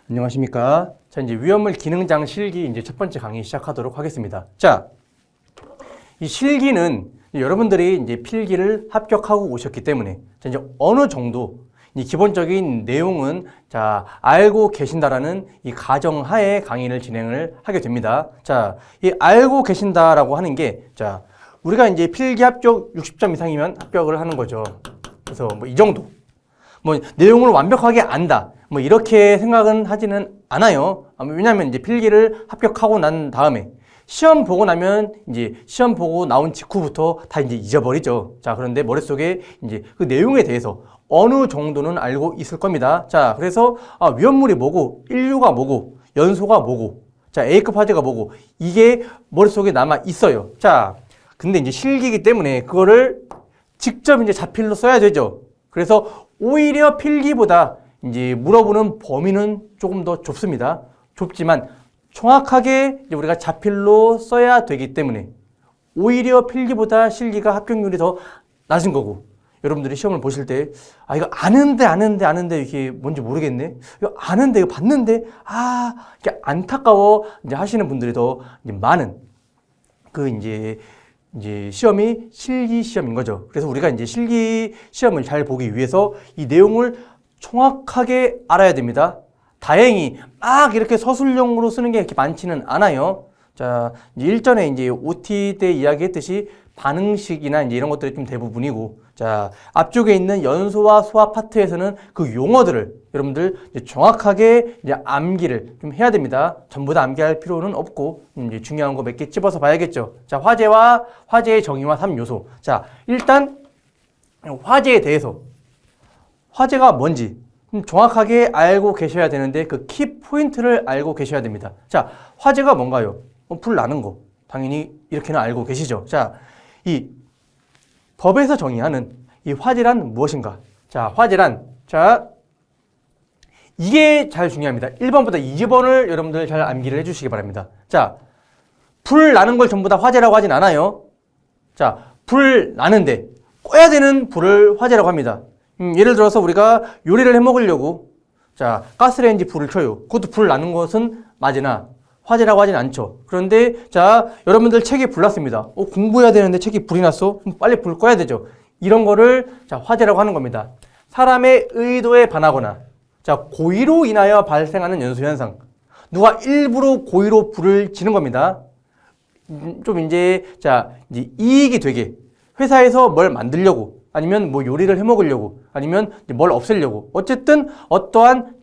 안녕하십니까. 자, 이제 위험물 기능장 실기 이제 첫 번째 강의 시작하도록 하겠습니다. 자, 이 실기는 여러분들이 이제 필기를 합격하고 오셨기 때문에 자, 이제 어느 정도 이 기본적인 내용은 자, 알고 계신다라는 이 가정하에 강의를 진행을 하게 됩니다. 자, 이 알고 계신다라고 하는 게 자, 우리가 이제 필기 합격 60점 이상이면 합격을 하는 거죠. 그래서 뭐 이 정도. 뭐 내용을 완벽하게 안다. 뭐 이렇게 생각은 하지는 않아요. 왜냐하면 이제 필기를 합격하고 난 다음에 시험 보고 나면 이제 시험 보고 나온 직후부터 다 이제 잊어버리죠. 자, 그런데 머릿속에 이제 그 내용에 대해서 어느 정도는 알고 있을 겁니다. 자, 그래서 위험물이 뭐고, 인류가 뭐고, 연소가 뭐고, 자, A급 화재가 뭐고, 이게 머릿속에 남아 있어요. 자, 근데 이제 실기이기 때문에 그거를 직접 이제 자필로 써야 되죠. 그래서 오히려 필기보다 이제 물어보는 범위는 조금 더 좁습니다. 좁지만 정확하게 이제 우리가 자필로 써야 되기 때문에 오히려 필기보다 실기가 합격률이 더 낮은 거고, 여러분들이 시험을 보실 때 이거 아는데 이게 뭔지 모르겠네. 이거 아는데 이거 봤는데 이게 안타까워 이제 하시는 분들이 더 이제 많은 그 이제 시험이 실기 시험인 거죠. 그래서 우리가 이제 실기 시험을 잘 보기 위해서 이 내용을 정확하게 알아야 됩니다. 다행히 막 이렇게 서술형으로 쓰는 게 이렇게 많지는 않아요. 자, 이제 일전에 이제 OT 때 이야기했듯이 반응식이나 이제 이런 것들이 좀 대부분이고, 자, 앞쪽에 있는 연소와 소화 파트에서는 그 용어들을 여러분들 이제 정확하게 이제 암기를 좀 해야 됩니다. 전부 다 암기할 필요는 없고, 이제 중요한 거 몇 개 찝어서 봐야겠죠. 자, 화재의 정의와 3요소. 자, 일단 화재에 대해서 화재가 뭔지 정확하게 알고 계셔야 되는데 그 키 포인트를 알고 계셔야 됩니다. 자, 화재가 뭔가요? 불 나는 거. 당연히 이렇게는 알고 계시죠. 자, 이 법에서 정의하는 이 화재란 무엇인가? 자, 화재란, 자, 이게 잘 중요합니다. 1번보다 2번을 여러분들 잘 암기를 해주시기 바랍니다. 자, 불 나는 걸 전부 다 화재라고 하진 않아요. 자, 불 나는데 꺼야 되는 불을 화재라고 합니다. 예를 들어서 우리가 요리를 해 먹으려고 자, 가스레인지 불을 켜요. 그것도 불 나는 것은 맞으나 화재라고 하진 않죠. 그런데 자, 여러분들 책이 불 났습니다. 공부해야 되는데 책이 불이 났어? 빨리 불 꺼야 되죠. 이런 거를 자, 화재라고 하는 겁니다. 사람의 의도에 반하거나 자, 고의로 인하여 발생하는 연소현상. 누가 일부러 고의로 불을 지는 겁니다. 좀 이제 이익이 되게 회사에서 뭘 만들려고 아니면 뭐 요리를 해 먹으려고 아니면 뭘 없애려고 어쨌든 어떠한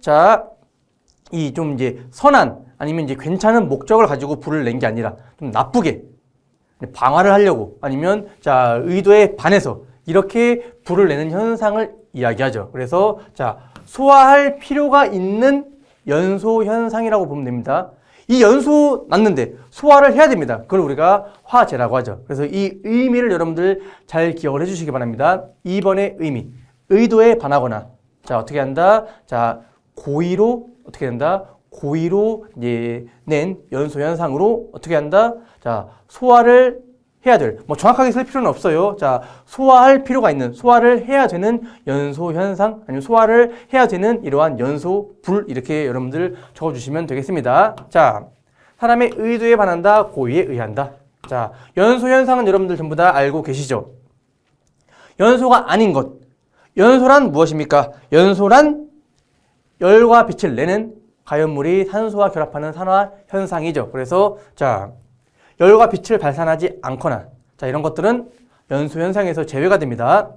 이 좀 이제 선한 아니면 이제 괜찮은 목적을 가지고 불을 낸 게 아니라 좀 나쁘게 방화를 하려고 아니면 의도에 반해서 이렇게 불을 내는 현상을 이야기하죠. 그래서 소화할 필요가 있는 연소 현상이라고 보면 됩니다. 이 연소 났는데 소화를 해야 됩니다. 그걸 우리가 화재라고 하죠. 그래서 이 의미를 여러분들 잘 기억을 해주시기 바랍니다. 2번의 의미, 의도에 반하거나 어떻게 한다? 고의로 어떻게 된다? 고의로 낸 연소 현상으로 어떻게 한다? 소화를 해야 될, 뭐 정확하게 쓸 필요는 없어요. 소화할 필요가 있는, 소화를 해야 되는 연소 현상, 아니면 소화를 해야 되는 이러한 연소 불, 이렇게 여러분들 적어주시면 되겠습니다. 자, 사람의 의도에 반한다, 고의에 의한다. 자, 연소 현상은 여러분들 전부 다 알고 계시죠? 연소가 아닌 것. 연소란 무엇입니까? 연소란 열과 빛을 내는 가연물이 산소와 결합하는 산화 현상이죠. 그래서 열과 빛을 발산하지 않거나 이런 것들은 연소 현상에서 제외가 됩니다.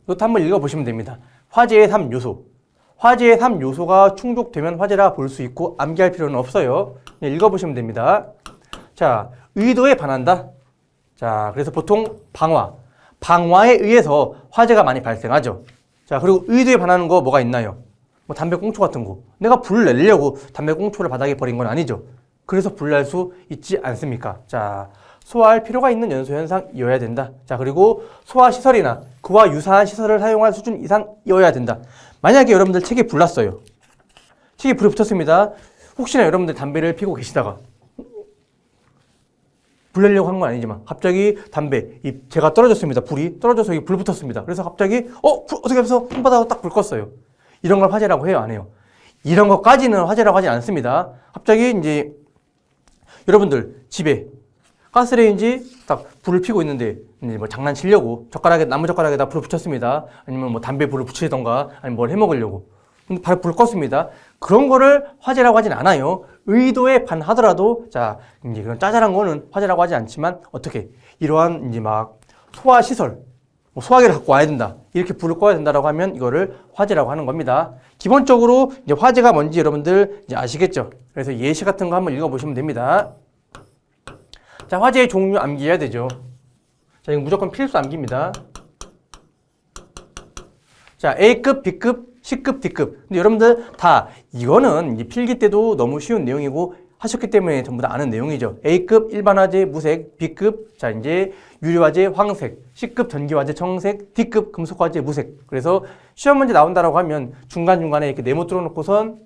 이것도 한번 읽어보시면 됩니다. 화재의 3요소. 화재의 3요소가 충족되면 화재라 볼 수 있고 암기할 필요는 없어요. 읽어보시면 됩니다. 의도에 반한다. 그래서 보통 방화에 의해서 화재가 많이 발생하죠. 그리고 의도에 반하는 거 뭐가 있나요? 뭐 담배 꽁초 같은 거. 내가 불 내려고 담배 꽁초를 바닥에 버린 건 아니죠. 그래서 불 날 수 있지 않습니까? 소화할 필요가 있는 연소 현상이어야 된다. 그리고 소화 시설이나 그와 유사한 시설을 사용할 수준 이상이어야 된다. 만약에 여러분들 책에 불 났어요. 책에 불이 붙었습니다. 혹시나 여러분들 담배를 피고 계시다가 불 내려고 한 건 아니지만 갑자기 제가 떨어졌습니다. 불이 떨어져서 여기 불 붙었습니다. 그래서 갑자기 불 어떻게 해서 손바닥으로 딱 불 껐어요. 이런 걸 화재라고 해요, 안 해요? 이런 것까지는 화재라고 하지 않습니다. 갑자기 이제 여러분들 집에 가스레인지 딱 불을 피고 있는데 이제 뭐 장난치려고 나무 젓가락에다 불을 붙였습니다. 아니면 뭐 담배 불을 붙이던가 아니면 뭘 해먹으려고. 근데 바로 불을 껐습니다. 그런 거를 화재라고 하진 않아요. 의도에 반하더라도 자 이제 그런 짜잘한 거는 화재라고 하지 않지만 어떻게 이러한 이제 막 소화 시설 뭐 소화기를 갖고 와야 된다. 이렇게 불을 꺼야 된다라고 하면 이거를 화재라고 하는 겁니다. 기본적으로 이제 화재가 뭔지 여러분들 이제 아시겠죠? 그래서 예시 같은 거 한번 읽어보시면 됩니다. 자, 화재의 종류 암기해야 되죠. 자, 이거 무조건 필수 암기입니다. 자, A급, B급, C급, D급. 근데 여러분들 다 이거는 이제 필기 때도 너무 쉬운 내용이고 하셨기 때문에 전부 다 아는 내용이죠. A급 일반 화재 무색, B급 자 이제 유리 화재 황색, C급 전기 화재 청색, D급 금속 화재 무색. 그래서 시험 문제 나온다라고 하면 중간중간에 이렇게 네모 뚫어 놓고선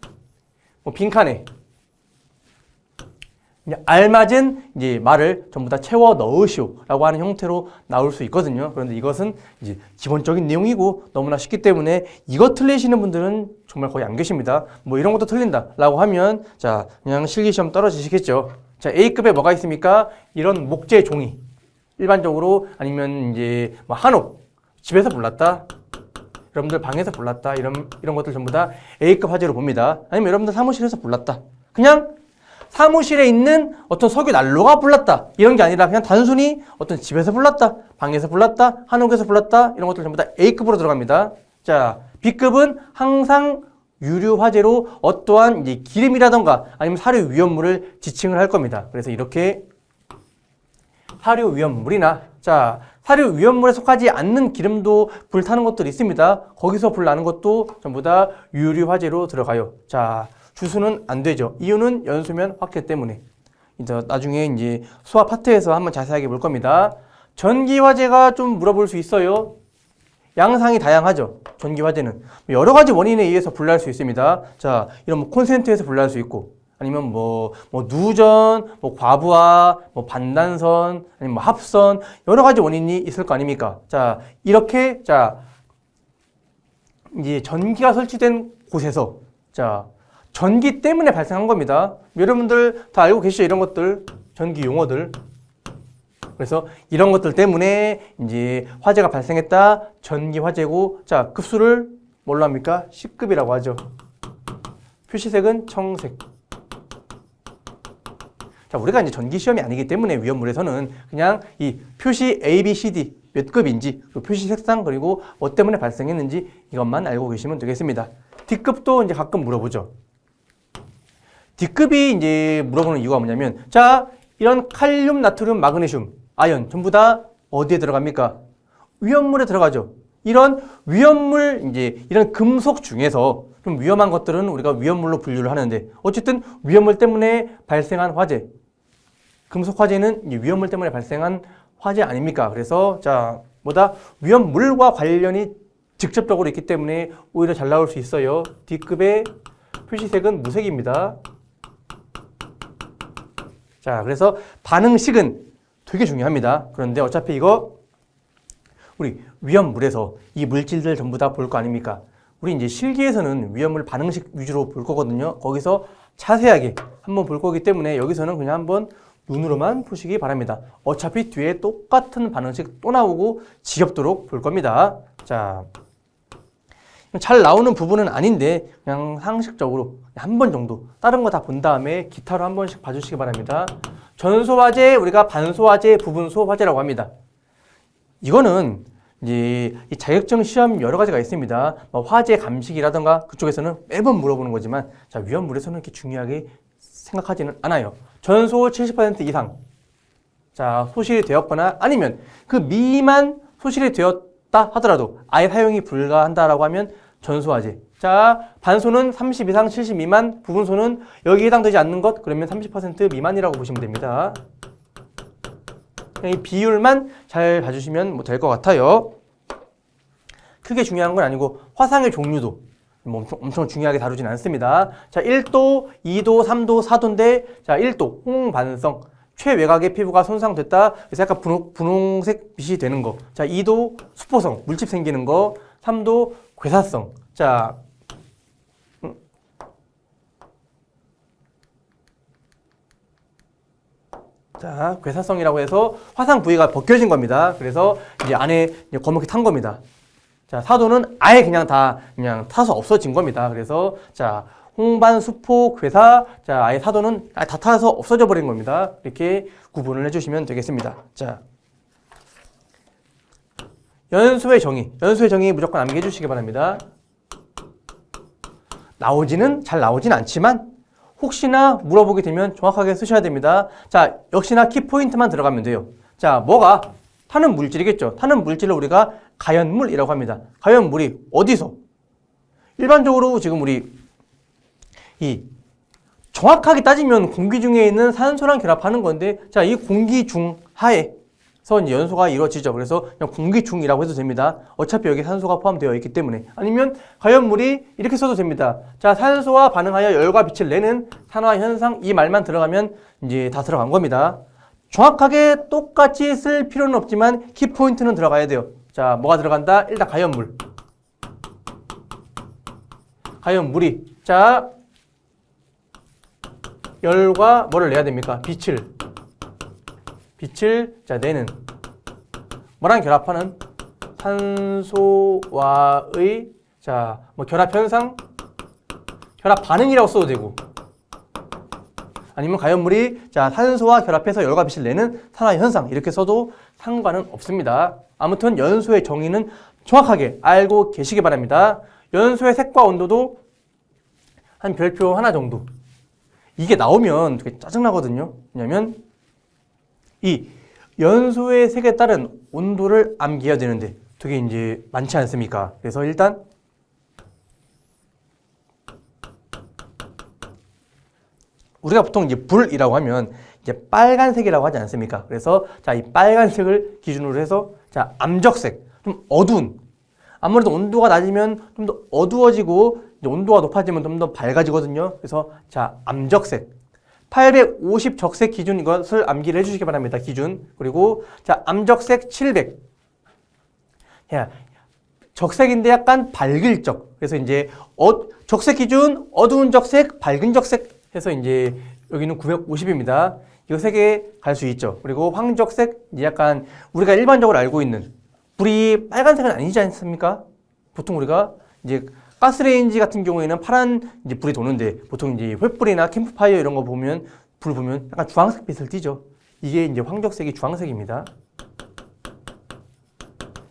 뭐 빈칸에 알맞은 이제 말을 전부 다 채워 넣으시오라고 하는 형태로 나올 수 있거든요. 그런데 이것은 이제 기본적인 내용이고 너무나 쉽기 때문에 이거 틀리시는 분들은 정말 거의 안 계십니다. 뭐 이런 것도 틀린다라고 하면 자 그냥 실기시험 떨어지시겠죠. 자 A급에 뭐가 있습니까? 이런 목재 종이 일반적으로 아니면 이제 뭐 한옥 집에서 불났다. 여러분들 방에서 불났다. 이런 것들 전부 다 A급 화재로 봅니다. 아니면 여러분들 사무실에서 불났다. 그냥 사무실에 있는 어떤 석유 난로가 불났다. 이런 게 아니라 그냥 단순히 어떤 집에서 불났다. 방에서 불났다. 한옥에서 불났다. 이런 것들 전부 다 A급으로 들어갑니다. 자, B급은 항상 유류 화재로 어떠한 이제 기름이라던가 아니면 사료 위험물을 지칭을 할 겁니다. 그래서 이렇게 사료 위험물이나 자, 사료 위험물에 속하지 않는 기름도 불타는 것들이 있습니다. 거기서 불 나는 것도 전부 다 유류 화재로 들어가요. 자, 주수는 안 되죠. 이유는 연소면 확대 때문에. 이제 나중에 이제 수학 파트에서 한번 자세하게 볼 겁니다. 전기 화재가 좀 물어볼 수 있어요. 양상이 다양하죠. 전기 화재는 여러 가지 원인에 의해서 불날 수 있습니다. 자, 이런 뭐 콘센트에서 불날 수 있고, 아니면 뭐 누전, 뭐 과부하, 뭐 반단선, 아니면 뭐 합선 여러 가지 원인이 있을 거 아닙니까? 자, 이렇게 자 이제 전기가 설치된 곳에서 자 전기 때문에 발생한 겁니다. 여러분들 다 알고 계시죠? 이런 것들, 전기 용어들. 그래서 이런 것들 때문에 이제 화재가 발생했다. 전기 화재고, 자, 급수를 뭘로 합니까? C급이라고 하죠. 표시색은 청색. 자, 우리가 이제 전기 시험이 아니기 때문에 위험물에서는 그냥 이 표시 A, B, C, D 몇 급인지, 그리고 표시 색상, 그리고 뭐 때문에 발생했는지 이것만 알고 계시면 되겠습니다. D급도 이제 가끔 물어보죠. D급이 이제 물어보는 이유가 뭐냐면, 자, 이런 칼륨, 나트륨, 마그네슘, 아연 전부 다 어디에 들어갑니까? 위험물에 들어가죠. 이런 위험물, 이제 이런 금속 중에서 좀 위험한 것들은 우리가 위험물로 분류를 하는데, 어쨌든 위험물 때문에 발생한 화재, 금속 화재는 이제 위험물 때문에 발생한 화재 아닙니까? 그래서 자, 뭐다? 위험물과 관련이 직접적으로 있기 때문에 오히려 잘 나올 수 있어요. D급의 표시색은 무색입니다. 자, 그래서 반응식은 되게 중요합니다. 그런데 어차피 이거 우리 위험물에서 이 물질들 전부 다 볼 거 아닙니까? 우리 이제 실기에서는 위험물 반응식 위주로 볼 거거든요. 거기서 자세하게 한번 볼 거기 때문에 여기서는 그냥 한번 눈으로만 보시기 바랍니다. 어차피 뒤에 똑같은 반응식 또 나오고 지겹도록 볼 겁니다. 자, 잘 나오는 부분은 아닌데 그냥 상식적으로 한 번 정도 다른 거 다 본 다음에 기타로 한 번씩 봐주시기 바랍니다. 전소화재, 우리가 반소화재, 부분소화재라고 합니다. 이거는 이제 이 자격증 시험 여러 가지가 있습니다. 뭐 화재 감식이라던가 그쪽에서는 매번 물어보는 거지만 자, 위험물에서는 이렇게 중요하게 생각하지는 않아요. 전소 70% 이상 자, 소실이 되었거나 아니면 그 미만 소실이 되었다 하더라도 아예 사용이 불가한다라고 하면 전소화재. 자, 반소는 30 이상 70 미만, 부분소는 여기에 해당되지 않는 것, 그러면 30% 미만이라고 보시면 됩니다. 이 비율만 잘 봐주시면 뭐 될 것 같아요. 크게 중요한 건 아니고 화상의 종류도 뭐 엄청 중요하게 다루진 않습니다. 자, 1도, 2도, 3도, 4도인데 자, 1도 홍반성. 최외곽의 피부가 손상됐다. 그래서 약간 분홍색 빛이 되는 거. 자, 2도 수포성, 물집 생기는 거. 3도 괴사성. 자, 자, 괴사성이라고 해서 화상 부위가 벗겨진 겁니다. 그래서 이제 안에 이제 검게 탄 겁니다. 자, 사도는 아예 그냥 타서 없어진 겁니다. 그래서 자, 홍반, 수포, 괴사, 자, 아예 사도는 다 타서 없어져 버린 겁니다. 이렇게 구분을 해주시면 되겠습니다. 자, 연소의 정의 무조건 암기해 주시기 바랍니다. 잘 나오진 않지만 혹시나 물어보게 되면 정확하게 쓰셔야 됩니다. 자, 역시나 키포인트만 들어가면 돼요. 자, 뭐가? 타는 물질이겠죠. 타는 물질을 우리가 가연물이라고 합니다. 가연물이 어디서? 일반적으로 지금 우리 정확하게 따지면 공기 중에 있는 산소랑 결합하는 건데, 자, 이 공기 중 하에서 이제 연소가 이루어지죠. 그래서 그냥 공기 중이라고 해도 됩니다. 어차피 여기 산소가 포함되어 있기 때문에. 아니면 가연물이 이렇게 써도 됩니다. 자, 산소와 반응하여 열과 빛을 내는 산화 현상, 이 말만 들어가면 이제 다 들어간 겁니다. 정확하게 똑같이 쓸 필요는 없지만 키포인트는 들어가야 돼요. 자, 뭐가 들어간다? 일단 가연물이. 자, 열과 뭐를 내야 됩니까? 빛을 자, 내는 뭐랑 결합하는 산소와의 자, 뭐 결합 현상, 결합 반응이라고 써도 되고, 아니면 가연물이 자, 산소와 결합해서 열과 빛을 내는 산화 현상 이렇게 써도 상관은 없습니다. 아무튼 연소의 정의는 정확하게 알고 계시기 바랍니다. 연소의 색과 온도도 한 별표 하나 정도. 이게 나오면 되게 짜증나거든요. 왜냐면 이 연소의 색에 따른 온도를 암기해야 되는데 되게 이제 많지 않습니까? 그래서 일단 우리가 보통 이제 불이라고 하면 이제 빨간색이라고 하지 않습니까? 그래서 자, 이 빨간색을 기준으로 해서 자, 암적색, 좀 어두운. 아무래도 온도가 낮으면 좀 더 어두워지고 이제 온도가 높아지면 좀 더 밝아지거든요. 그래서 자, 암적색. 850 적색 기준 이것을 암기를 해주시기 바랍니다. 기준. 그리고 자, 암적색 700. 야, 적색인데 약간 밝을 적. 그래서 이제 적색 기준 어두운 적색, 밝은 적색 해서 이제 여기는 950입니다. 이거 세 개 갈 수 있죠. 그리고 황적색, 이제 약간 우리가 일반적으로 알고 있는 불이 빨간색은 아니지 않습니까? 보통 우리가 이제 가스레인지 같은 경우에는 파란 이제 불이 도는데 보통 이제 횃불이나 캠프파이어 이런 거 보면 불 보면 약간 주황색 빛을 띠죠. 이게 이제 황적색이 주황색입니다.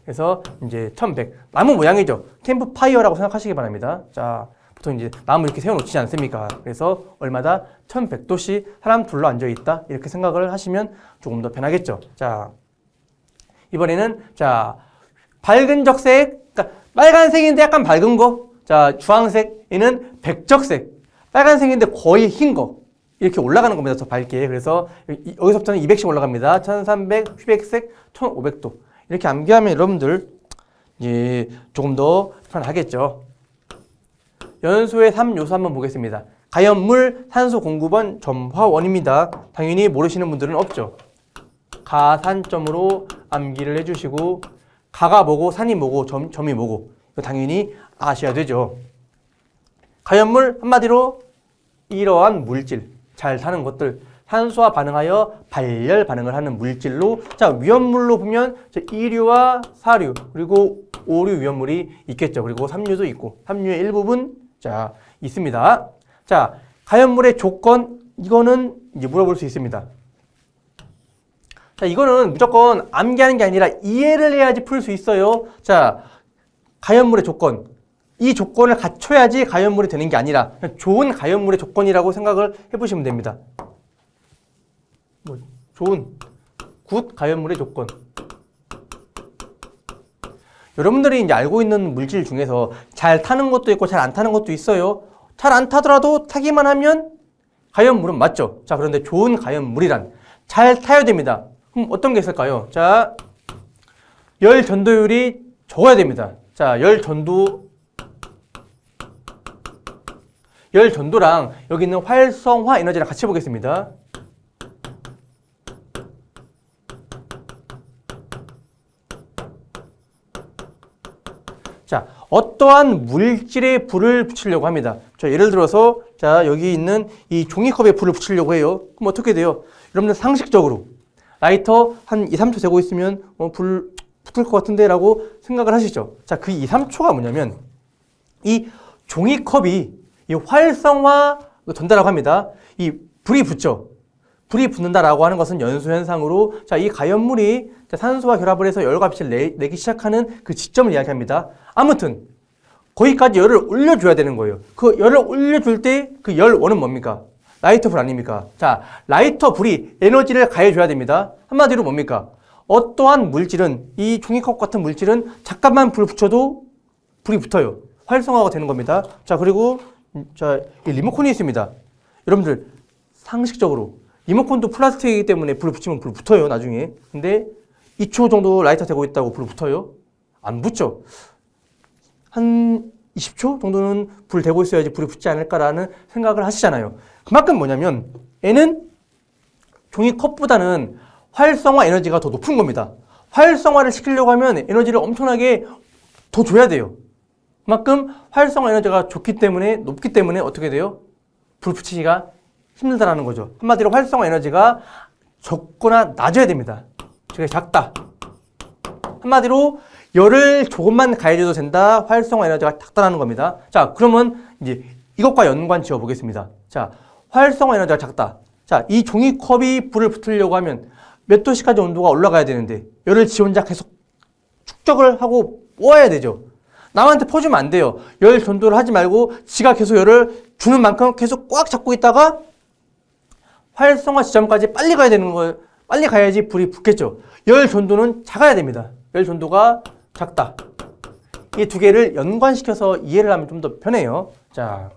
그래서 이제 1100 나무 모양이죠. 캠프파이어라고 생각하시기 바랍니다. 자, 보통 이제 나무 이렇게 세워놓지 않습니까? 그래서 얼마다 1100도씨 사람 둘러 앉아 있다 이렇게 생각을 하시면 조금 더 편하겠죠. 자, 이번에는 자, 밝은 적색, 그러니까 빨간색인데 약간 밝은 거. 자, 주황색에는 백적색. 빨간색인데 거의 흰 거. 이렇게 올라가는 겁니다. 더 밝게. 그래서 여기서부터는 200씩 올라갑니다. 1300, 휘백색, 1500도. 이렇게 암기하면 여러분들 이제 조금 더 편하겠죠. 연소의 3요소 한번 보겠습니다. 가연물, 산소 공급원, 점화원입니다. 당연히 모르시는 분들은 없죠. 가산점으로 암기를 해주시고 가가 뭐고 산이 뭐고 점이 뭐고 이거 당연히 아셔야 되죠. 가연물 한마디로 이러한 물질, 잘 타는 것들, 산소와 반응하여 발열 반응을 하는 물질로 자, 위험물로 보면 이류와 사류 그리고 오류 위험물이 있겠죠. 그리고 삼류도 있고 삼류의 일부분 자, 있습니다. 자, 가연물의 조건 이거는 이제 물어볼 수 있습니다. 자, 이거는 무조건 암기하는 게 아니라 이해를 해야지 풀 수 있어요. 자, 가연물의 조건. 이 조건을 갖춰야지 가연물이 되는 게 아니라 그냥 좋은 가연물의 조건이라고 생각을 해보시면 됩니다. 뭐 좋은, 굿 가연물의 조건. 여러분들이 이제 알고 있는 물질 중에서 잘 타는 것도 있고 잘 안 타는 것도 있어요. 잘 안 타더라도 타기만 하면 가연물은 맞죠. 자, 그런데 좋은 가연물이란 잘 타야 됩니다. 그럼 어떤 게 있을까요? 자, 열 전도율이 적어야 됩니다. 자, 열 전도랑 여기 있는 활성화 에너지랑 같이 보겠습니다. 자, 어떠한 물질에 불을 붙이려고 합니다. 자, 예를 들어서 자, 여기 있는 이 종이컵에 불을 붙이려고 해요. 그럼 어떻게 돼요? 여러분들 상식적으로 라이터 한 2, 3초 되고 있으면 불 붙을 것 같은데 라고 생각을 하시죠. 자, 그 2, 3초가 뭐냐면 이 종이컵이 이 활성화 전달하고 합니다. 이 불이 붙죠. 불이 붙는다라고 하는 것은 연소현상으로 자, 이 가연물이 산소와 결합을 해서 열과 빛을 내기 시작하는 그 지점을 이야기합니다. 아무튼 거기까지 열을 올려줘야 되는 거예요. 그 열을 올려줄 때 그 열원은 뭡니까? 라이터 불 아닙니까? 자, 라이터 불이 에너지를 가해줘야 됩니다. 한마디로 뭡니까? 어떠한 물질은 이 종이컵 같은 물질은 잠깐만 불 붙여도 불이 붙어요. 활성화가 되는 겁니다. 자, 그리고 자, 이 리모컨이 있습니다. 여러분들 상식적으로 리모컨도 플라스틱이기 때문에 불 붙이면 불 붙어요, 나중에. 근데 2초 정도 라이터 되고 있다고 불 붙어요? 안 붙죠. 한 20초 정도는 불 되고 있어야지 불이 붙지 않을까라는 생각을 하시잖아요. 그만큼 뭐냐면 얘는 종이컵보다는 활성화 에너지가 더 높은 겁니다. 활성화를 시키려고 하면 에너지를 엄청나게 더 줘야 돼요. 그만큼 활성화 에너지가 높기 때문에 어떻게 돼요? 불 붙이기가 힘들다라는 거죠. 한마디로 활성화 에너지가 적거나 낮아야 됩니다. 되게 작다. 한마디로 열을 조금만 가해줘도 된다. 활성화 에너지가 작다라는 겁니다. 자, 그러면 이제 이것과 연관 지어 보겠습니다. 자, 활성화 에너지가 작다. 자, 이 종이컵이 불을 붙으려고 하면 몇 도씨까지 온도가 올라가야 되는데 열을 지 혼자 계속 축적을 하고 모아야 되죠. 남한테 퍼주면 안 돼요. 열 전도를 하지 말고 지가 계속 열을 주는 만큼 계속 꽉 잡고 있다가 활성화 지점까지 빨리 가야 되는 거예요. 빨리 가야지 불이 붙겠죠. 열 전도는 작아야 됩니다. 열 전도가 작다. 이 두 개를 연관시켜서 이해를 하면 좀 더 편해요. 자,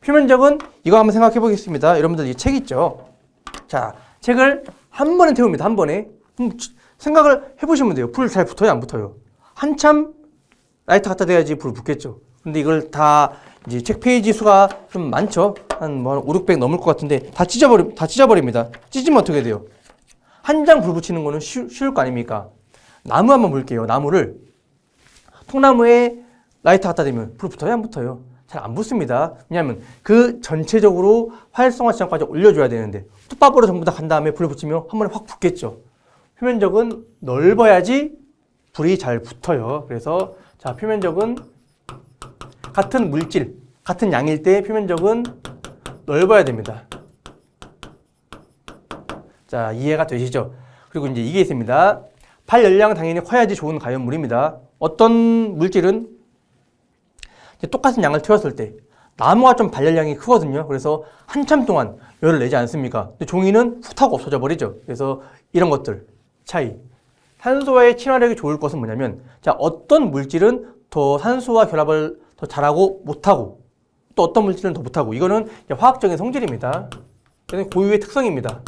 표면적은 이거 한번 생각해 보겠습니다. 여러분들 이 책 있죠? 자, 책을 한 번에 태웁니다. 한 번에. 생각을 해보시면 돼요. 불 잘 붙어요? 안 붙어요? 한참 라이터 갖다 대야지 불 붙겠죠. 근데 이걸 다 이제 책 페이지 수가 좀 많죠. 한 5, 600 넘을 것 같은데 다 찢어버립니다. 찢으면 어떻게 돼요? 한 장 불 붙이는 거는 쉬울 거 아닙니까? 나무 한번 볼게요. 나무를 통나무에 라이터 갖다 대면 불 붙어요? 안 붙어요? 잘 안 붙습니다. 왜냐하면 그 전체적으로 활성화 지점까지 올려줘야 되는데 톱밥으로 전부 다 간 다음에 불 붙이면 한 번에 확 붙겠죠. 표면적은 넓어야지 불이 잘 붙어요. 그래서 자, 표면적은 같은 물질, 같은 양일 때 표면적은 넓어야 됩니다. 자, 이해가 되시죠? 그리고 이제 이게 있습니다. 발열량 당연히 커야지 좋은 가연물입니다. 어떤 물질은 똑같은 양을 태웠을 때 나무가 좀 발열량이 크거든요. 그래서 한참 동안 열을 내지 않습니까? 근데 종이는 훅 하고 없어져 버리죠. 그래서 이런 것들 차이. 산소와의 친화력이 좋을 것은 뭐냐면 자, 어떤 물질은 더 산소와 결합을 더 잘하고 못하고 또 어떤 물질은 더 못하고 이거는 화학적인 성질입니다. 이건 고유의 특성입니다.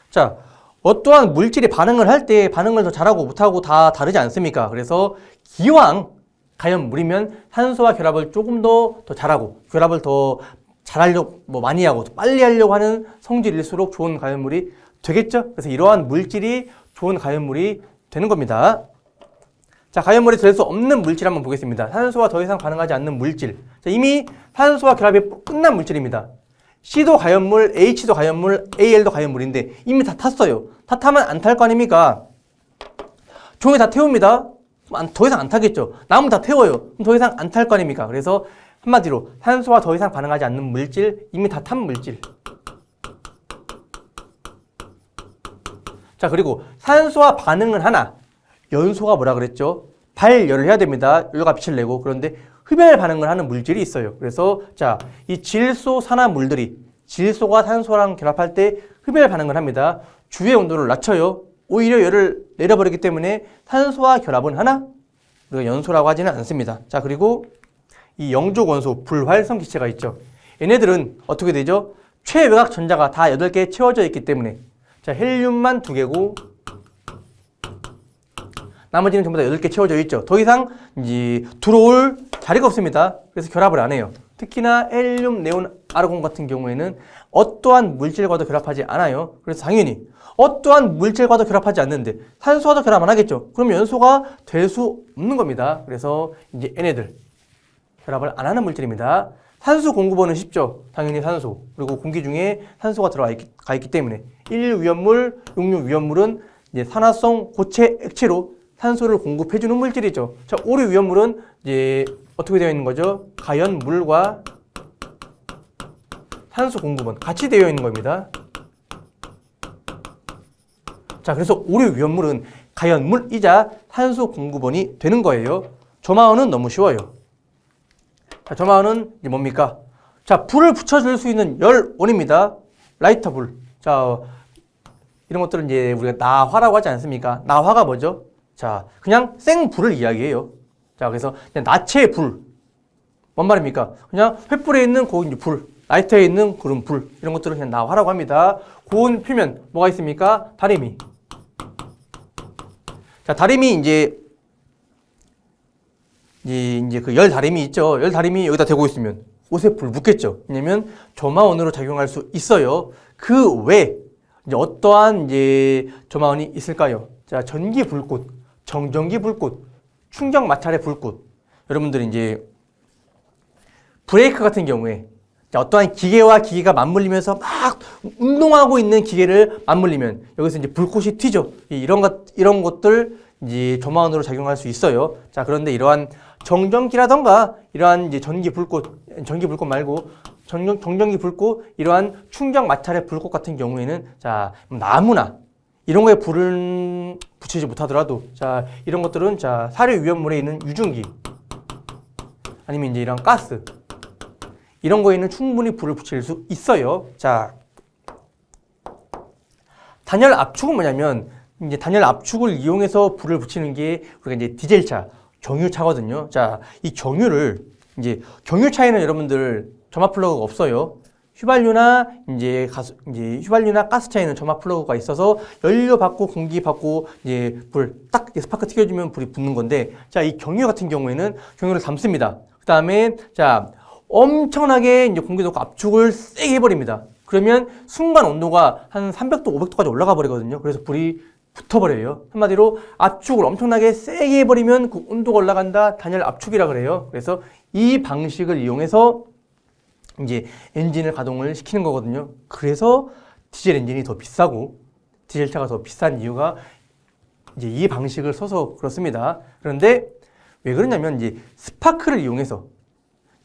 자, 어떠한 물질이 반응을 할 때 반응을 더 잘하고 못하고 다 다르지 않습니까? 그래서 기왕 가연물이면 산소와 결합을 조금 더 잘하고 결합을 더 잘하려고 많이 하고 빨리 하려고 하는 성질일수록 좋은 가연물이 되겠죠? 그래서 이러한 물질이 좋은 가연물이 되는 겁니다. 자, 가연물이 될 수 없는 물질 한번 보겠습니다. 산소와 더 이상 반응하지 않는 물질. 자, 이미 산소와 결합이 끝난 물질입니다. C도 가연물, H도 가연물, Al도 가연물인데 이미 다 탔어요. 다 타면 안 탈 거 아닙니까? 종이 다 태웁니다. 더 이상 안 타겠죠. 나무 다 태워요. 그럼 더 이상 안 탈 거 아닙니까? 그래서 한마디로 산소와 더 이상 반응하지 않는 물질, 이미 다 탄 물질. 자, 그리고 산소와 반응은 하나. 연소가 뭐라 그랬죠? 발열을 해야 됩니다. 열과 빛을 내고. 그런데 흡열 반응을 하는 물질이 있어요. 그래서 자, 이 질소 산화물들이 질소가 산소랑 결합할 때 흡열 반응을 합니다. 주의 온도를 낮춰요. 오히려 열을 내려버리기 때문에 산소와 결합은 하나, 우리가 연소라고 하지는 않습니다. 자, 그리고 이 영족 원소 불활성 기체가 있죠. 얘네들은 어떻게 되죠? 최외곽 전자가 다 8개 채워져 있기 때문에 자, 헬륨만 2개고 나머지는 전부 다 8개 채워져 있죠. 더 이상 이제 들어올 자리가 없습니다. 그래서 결합을 안 해요. 특히나 헬륨, 네온, 아르곤 같은 경우에는 어떠한 물질과도 결합하지 않아요. 그래서 당연히 어떠한 물질과도 결합하지 않는데 산소와도 결합 안 하겠죠. 그럼 연소가 될 수 없는 겁니다. 그래서 이제 얘네들 결합을 안 하는 물질입니다. 산소 공급원은 쉽죠. 당연히 산소. 그리고 공기 중에 산소가 들어가 있기 때문에 1위험물, 66위험물은 이제 산화성 고체 액체로 산소를 공급해주는 물질이죠. 자, 5위험물은 이제 어떻게 되어 있는 거죠? 가연물과 산소 공급원 같이 되어 있는 겁니다. 자, 그래서 5위험물은 가연물이자 산소 공급원이 되는 거예요. 조마원은 너무 쉬워요. 자, 조마원은 이제 뭡니까? 자, 불을 붙여줄 수 있는 열원입니다. 라이터 불. 자, 이런 것들은 이제 우리가 나화라고 하지 않습니까? 나화가 뭐죠? 자, 그냥 생불을 이야기해요. 자, 그래서 그냥 나체의 불. 뭔 말입니까? 그냥 횃불에 있는 고운 불, 라이터에 있는 그런 불. 이런 것들은 그냥 나화라고 합니다. 고온 표면 뭐가 있습니까? 다리미. 자, 다리미 이제 그 열 다리미 있죠. 열 다리미 여기다 대고 있으면 옷에 불 붙겠죠. 왜냐면 조마원으로 작용할 수 있어요. 그 외에 이제 어떠한 이제 조마원이 있을까요? 자, 전기 불꽃, 정전기 불꽃, 충격 마찰의 불꽃. 여러분들이 이제 브레이크 같은 경우에 어떠한 기계와 기계가 맞물리면서 막 운동하고 있는 기계를 맞물리면 여기서 이제 불꽃이 튀죠. 이런 것들 이제 조마원으로 작용할 수 있어요. 자, 그런데 이러한 정전기라던가 이러한 이제 전기 불꽃 말고 정전기 불꽃, 이러한 충격 마찰의 불꽃 같은 경우에는 자, 나무나 이런 거에 불을 붙이지 못하더라도 자, 이런 것들은 자, 사료 위험물에 있는 유증기 아니면 이제 이런 가스 이런 거에는 충분히 불을 붙일 수 있어요. 자, 단열 압축은 뭐냐면 이제 단열 압축을 이용해서 불을 붙이는 게 우리가 이제 디젤차, 경유차거든요. 자, 이 경유를 이제 경유차에는 여러분들 점화 플러그가 없어요. 휘발유나 휘발유나 가스차에는 점화 플러그가 있어서 연료 받고 공기 받고 이제 불 딱 스파크 튀겨주면 불이 붙는 건데, 자, 이 경유 같은 경우에는 경유를 담습니다. 그 다음에 자, 엄청나게 이제 공기 넣고 압축을 세게 해버립니다. 그러면 순간 온도가 한 300도, 500도까지 올라가 버리거든요. 그래서 불이 붙어버려요. 한마디로 압축을 엄청나게 세게 해버리면 그 온도가 올라간다. 단열 압축이라 그래요. 그래서 이 방식을 이용해서 이제 엔진을 가동을 시키는 거거든요. 그래서 디젤 엔진이 더 비싸고 디젤차가 더 비싼 이유가 이제 이 방식을 써서 그렇습니다. 그런데 왜 그러냐면 이제 스파크를 이용해서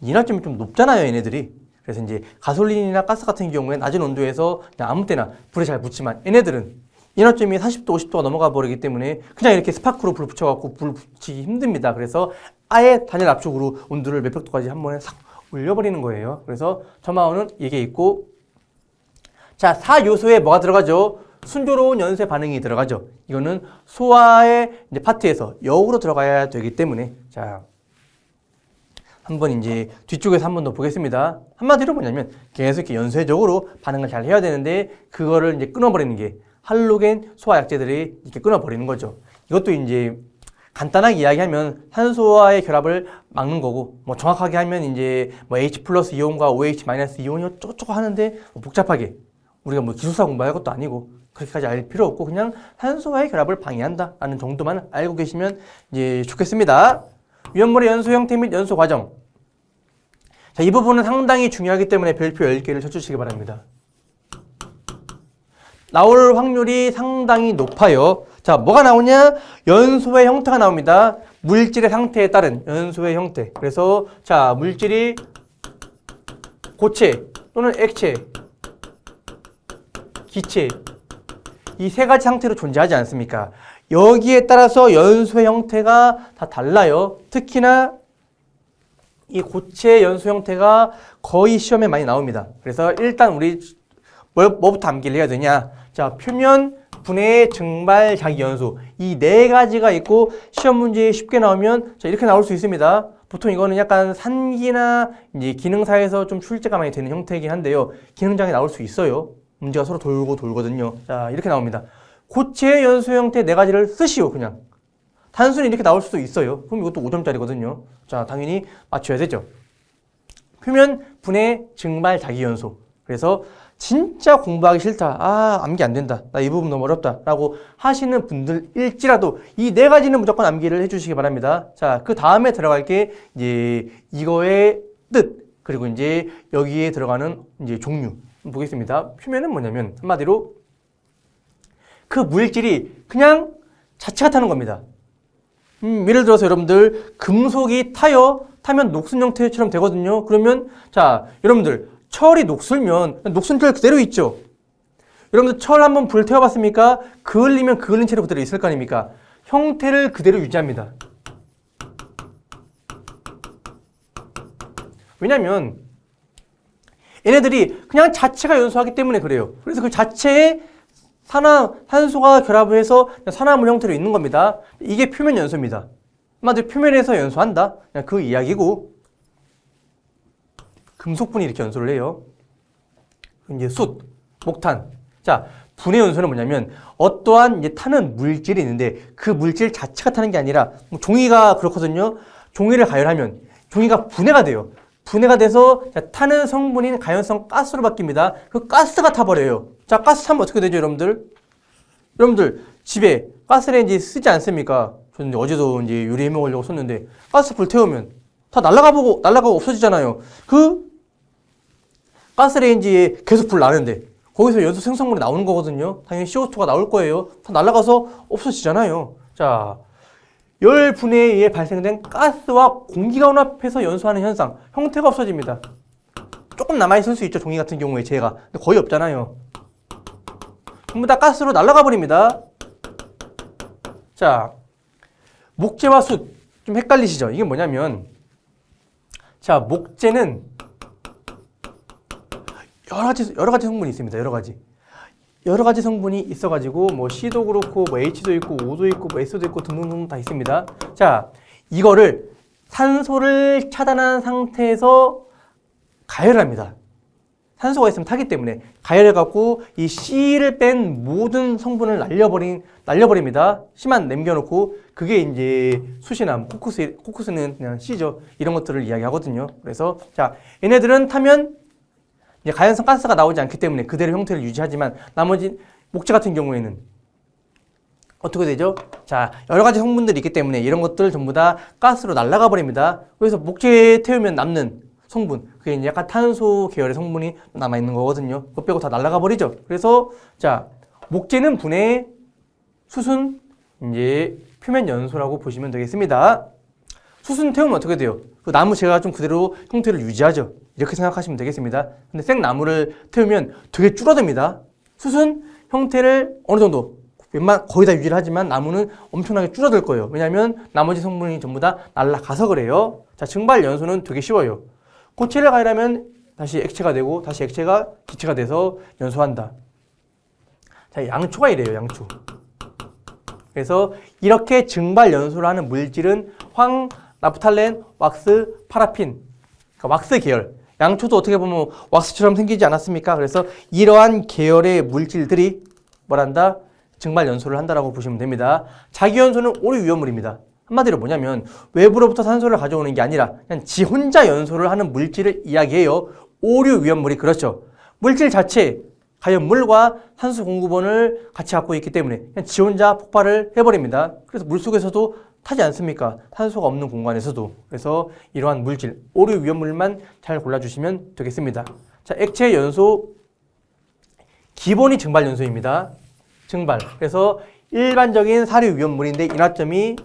인화점이 좀 높잖아요, 얘네들이. 그래서 이제 가솔린이나 가스 같은 경우에 낮은 온도에서 그냥 아무 때나 불에 잘 붙지만 얘네들은 인화점이 40도, 50도가 넘어가 버리기 때문에 그냥 이렇게 스파크로 불 붙여갖고 불 붙이기 힘듭니다. 그래서 아예 단열 압축으로 온도를 몇백 도까지 한 번에 싹 올려버리는 거예요. 그래서 점화원은 이게 있고, 자, 4요소에 뭐가 들어가죠? 순조로운 연쇄 반응이 들어가죠. 이거는 소화의 이제 파트에서 역으로 들어가야 되기 때문에, 자, 한번 이제 뒤쪽에서 한 번 더 보겠습니다. 한마디로 뭐냐면 계속 이렇게 연쇄적으로 반응을 잘 해야 되는데 그거를 이제 끊어버리는 게 할로겐 소화 약제들이 이렇게 끊어버리는 거죠. 이것도 이제 간단하게 이야기하면 산소와의 결합을 막는 거고, 뭐 정확하게 하면 이제 뭐 H 플러스 이온과 OH 마이너스 이온이 어쩌고저쩌고 하는데 뭐 복잡하게 우리가 뭐 기술사 공부할 것도 아니고 그렇게까지 알 필요 없고 그냥 산소와의 결합을 방해한다 라는 정도만 알고 계시면 이제 좋겠습니다. 위험물의 연소 형태 및 연소 과정. 자, 이 부분은 상당히 중요하기 때문에 별표 10개를 쳐주시기 바랍니다. 나올 확률이 상당히 높아요. 자, 뭐가 나오냐? 연소의 형태가 나옵니다. 물질의 상태에 따른 연소의 형태. 그래서 자, 물질이 고체 또는 액체, 기체 이 세 가지 상태로 존재하지 않습니까? 여기에 따라서 연소의 형태가 다 달라요. 특히나 이 고체 연소 형태가 거의 시험에 많이 나옵니다. 그래서 일단 우리 뭐부터 암기를 해야 되냐? 자, 표면, 분해, 증발, 자기연소 이 네 가지가 있고 시험 문제에 쉽게 나오면 자, 이렇게 나올 수 있습니다. 보통 이거는 약간 산기나 이제 기능사에서 좀 출제가 많이 되는 형태이긴 한데요. 기능장에 나올 수 있어요. 문제가 서로 돌고 돌거든요. 자, 이렇게 나옵니다. 고체 연소 형태 네 가지를 쓰시오. 그냥 단순히 이렇게 나올 수도 있어요. 그럼 이것도 5점짜리거든요. 자, 당연히 맞춰야 되죠. 표면 분해 증발 자기연소. 그래서 진짜 공부하기 싫다. 암기 안 된다. 나 이 부분 너무 어렵다. 라고 하시는 분들일지라도 이 네 가지는 무조건 암기를 해주시기 바랍니다. 자, 그 다음에 들어갈 게 이제 이거의 뜻, 그리고 이제 여기에 들어가는 이제 종류. 보겠습니다. 표면은 뭐냐면 한마디로 그 물질이 그냥 자체가 타는 겁니다. 예를 들어서 여러분들 금속이 타면 녹슨 형태처럼 되거든요. 그러면 자, 여러분들 철이 녹슬면 녹슨 철 그대로 있죠. 여러분들 철 한번 불 태워봤습니까? 그을리면 그을린 채로 그대로 있을 거 아닙니까? 형태를 그대로 유지합니다. 왜냐면 얘네들이 그냥 자체가 연소하기 때문에 그래요. 그래서 그 자체에 산소가 결합을 해서 산화물 형태로 있는 겁니다. 이게 표면 연소입니다. 한마디로 표면에서 연소한다. 그냥 그 이야기고, 금속분이 이렇게 연소를 해요. 이제 숯, 목탄. 자, 분해 연소는 뭐냐면 어떠한 이제 타는 물질이 있는데 그 물질 자체가 타는 게 아니라 종이가 그렇거든요. 종이를 가열하면 종이가 분해가 돼요. 분해가 돼서 타는 성분인 가연성 가스로 바뀝니다. 그 가스가 타버려요. 자, 가스 타면 어떻게 되죠, 여러분들? 여러분들 집에 가스레인지 쓰지 않습니까? 저는 어제도 이제 요리해 먹으려고 썼는데 가스 불 태우면 다 날아가고 없어지잖아요. 그 가스레인지에 계속 불 나는데 거기서 연소 생성물이 나오는 거거든요. 당연히 CO2가 나올 거예요. 다 날아가서 없어지잖아요. 자, 열 분해에 의해 발생된 가스와 공기가 혼합해서 연소하는 현상, 형태가 없어집니다. 조금 남아있을 수 있죠, 종이 같은 경우에 재가. 근데 거의 없잖아요. 전부 다 가스로 날아가 버립니다. 자, 목재와 숯, 좀 헷갈리시죠? 이게 뭐냐면, 자, 목재는 여러 가지 성분이 있습니다. 여러 가지 성분이 있어가지고 뭐 C도 그렇고 뭐 H도 있고 O도 있고 뭐 S도 있고 등등등 다 있습니다. 자, 이거를 산소를 차단한 상태에서 가열합니다. 산소가 있으면 타기 때문에 가열해갖고 이 C를 뺀 모든 성분을 날려버립니다. C만 남겨놓고 그게 이제 숯이나 코쿠스는 그냥 C죠. 이런 것들을 이야기하거든요. 그래서 자, 얘네들은 타면 이제 가연성 가스가 나오지 않기 때문에 그대로 형태를 유지하지만 나머지 목재 같은 경우에는 어떻게 되죠? 자, 여러 가지 성분들이 있기 때문에 이런 것들 전부 다 가스로 날아가 버립니다. 그래서 목재에 태우면 남는 성분, 그게 이제 약간 탄소 계열의 성분이 남아있는 거거든요. 그거 빼고 다 날아가 버리죠. 그래서 자, 목재는 분해, 숯은 이제 표면 연소라고 보시면 되겠습니다. 숯은 태우면 어떻게 돼요? 그 나무 재가 좀 그대로 형태를 유지하죠. 이렇게 생각하시면 되겠습니다. 근데 생나무를 태우면 되게 줄어듭니다. 숯은 형태를 어느 정도 거의 다 유지를 하지만 나무는 엄청나게 줄어들 거예요. 왜냐하면 나머지 성분이 전부 다 날아가서 그래요. 자, 증발 연소는 되게 쉬워요. 고체를 가열하면 다시 액체가 되고 다시 액체가 기체가 돼서 연소한다. 자, 양초가 이래요. 양초. 그래서 이렇게 증발 연소를 하는 물질은 황, 나프탈렌, 왁스, 파라핀, 그러니까 왁스 계열. 양초도 어떻게 보면 왁스처럼 생기지 않았습니까? 그래서 이러한 계열의 물질들이 뭐란다? 증발 연소를 한다라고 보시면 됩니다. 자기 연소는 오류 위험물입니다. 한마디로 뭐냐면 외부로부터 산소를 가져오는 게 아니라 그냥 지 혼자 연소를 하는 물질을 이야기해요. 오류 위험물이 그렇죠. 물질 자체 가연물과 산소 공급원을 같이 갖고 있기 때문에 그냥 지 혼자 폭발을 해버립니다. 그래서 물속에서도 타지 않습니까? 산소가 없는 공간에서도. 그래서 이러한 물질, 오류 위험물만 잘 골라주시면 되겠습니다. 자, 액체 연소 기본이 증발 연소입니다. 증발. 그래서 일반적인 사류 위험물인데 인화점이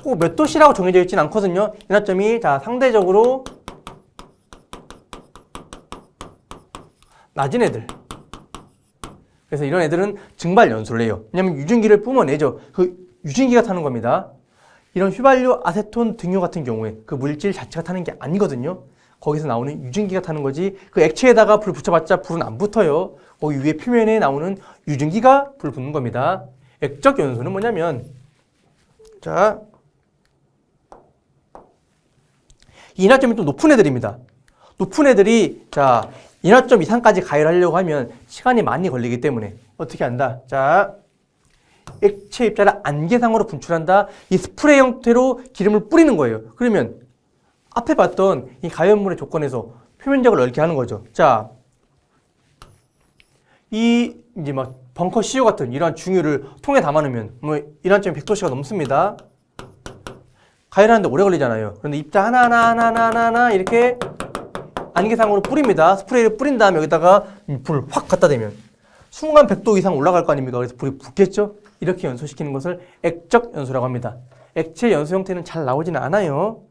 꼭 몇 도씨라고 정해져 있진 않거든요. 인화점이 자, 상대적으로 낮은 애들. 그래서 이런 애들은 증발 연소를 해요. 왜냐하면 유증기를 뿜어내죠. 그 유증기가 타는 겁니다. 이런 휘발유, 아세톤 등유 같은 경우에 그 물질 자체가 타는 게 아니거든요. 거기서 나오는 유증기가 타는 거지 그 액체에다가 불 붙여봤자 불은 안 붙어요. 거기 위에 표면에 나오는 유증기가 불 붙는 겁니다. 액적 연소는 뭐냐면 자, 인화점이 좀 높은 애들입니다. 높은 애들이 자, 인화점 이상까지 가열하려고 하면 시간이 많이 걸리기 때문에 어떻게 한다? 자, 액체 입자를 안개상으로 분출한다. 이 스프레이 형태로 기름을 뿌리는 거예요. 그러면 앞에 봤던 이 가연물의 조건에서 표면적을 넓게 하는 거죠. 자, 이 이제 막 벙커 CO 같은 이러한 중유를 통에 담아놓으면 뭐 이러한 점이 100도씨가 넘습니다. 가열하는데 오래 걸리잖아요. 그런데 입자 하나 이렇게 안개상으로 뿌립니다. 스프레이를 뿌린 다음에 여기다가 불을 확 갖다 대면 순간 100도 이상 올라갈 거 아닙니까? 그래서 불이 붙겠죠? 이렇게 연소시키는 것을 액적 연소라고 합니다. 액체 연소 형태는 잘 나오지는 않아요.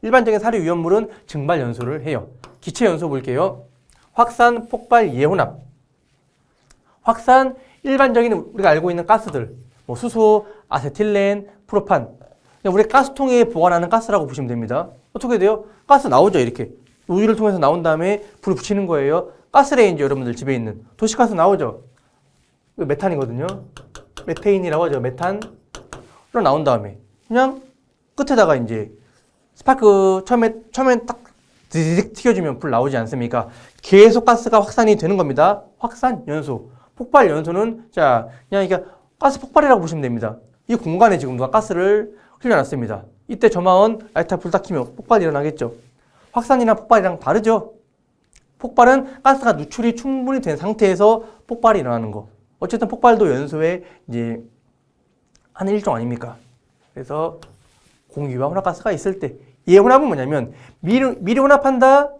일반적인 사료 위험물은 증발 연소를 해요. 기체 연소 볼게요. 확산, 폭발, 예혼합. 확산, 일반적인 우리가 알고 있는 가스들, 뭐 수소, 아세틸렌, 프로판. 우리 가스통에 보관하는 가스라고 보시면 됩니다. 어떻게 돼요? 가스 나오죠, 이렇게. 우유를 통해서 나온 다음에 불을 붙이는 거예요. 가스레인지 여러분들 집에 있는 도시가스 나오죠. 메탄이거든요. 메테인이라고 하죠. 메탄. 로 나온 다음에 그냥 끝에다가 이제 스파크 처음에 딱 디딕 튀겨주면 불 나오지 않습니까? 계속 가스가 확산이 되는 겁니다. 확산 연소. 폭발 연소는 자 그냥 이게 가스 폭발이라고 보시면 됩니다. 이 공간에 지금 누가 가스를 흘려놨습니다. 이때 저마원 라이터 불 딱 켜면 폭발이 일어나겠죠. 확산이랑 폭발이랑 다르죠. 폭발은 가스가 누출이 충분히 된 상태에서 폭발이 일어나는 거. 어쨌든 폭발도 연소의 이제 하는 일종 아닙니까? 그래서 공유와 혼합가스가 있을 때 예혼합은 뭐냐면 미리 혼합한다.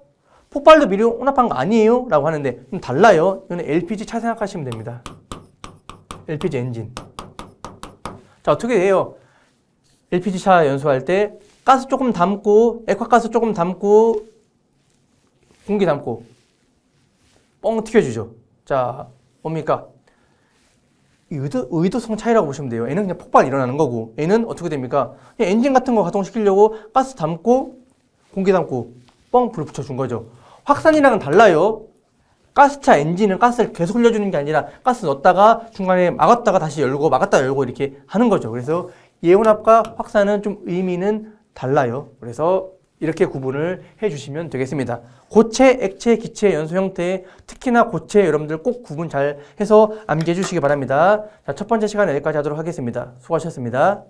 폭발도 미리 혼합한 거 아니에요? 라고 하는데 좀 달라요. 이거는 LPG 차 생각하시면 됩니다. LPG 엔진. 자, 어떻게 해요? LPG 차 연소할 때 가스 조금 담고 액화가스 조금 담고 공기 담고 뻥 튀겨주죠. 자, 뭡니까? 의도성 차이라고 보시면 돼요. 얘는 그냥 폭발 일어나는 거고 얘는 어떻게 됩니까? 그냥 엔진 같은 거 가동시키려고 가스 담고 공기 담고 뻥 불 붙여준 거죠. 확산이랑은 달라요. 가스차 엔진은 가스를 계속 흘려주는 게 아니라 가스 넣었다가 중간에 막았다가 다시 열고 막았다 열고 이렇게 하는 거죠. 그래서 예혼합과 확산은 좀 의미는 달라요. 그래서 이렇게 구분을 해주시면 되겠습니다. 고체, 액체, 기체, 연소 형태, 특히나 고체 여러분들 꼭 구분 잘 해서 암기해 주시기 바랍니다. 자, 첫 번째 시간 여기까지 하도록 하겠습니다. 수고하셨습니다.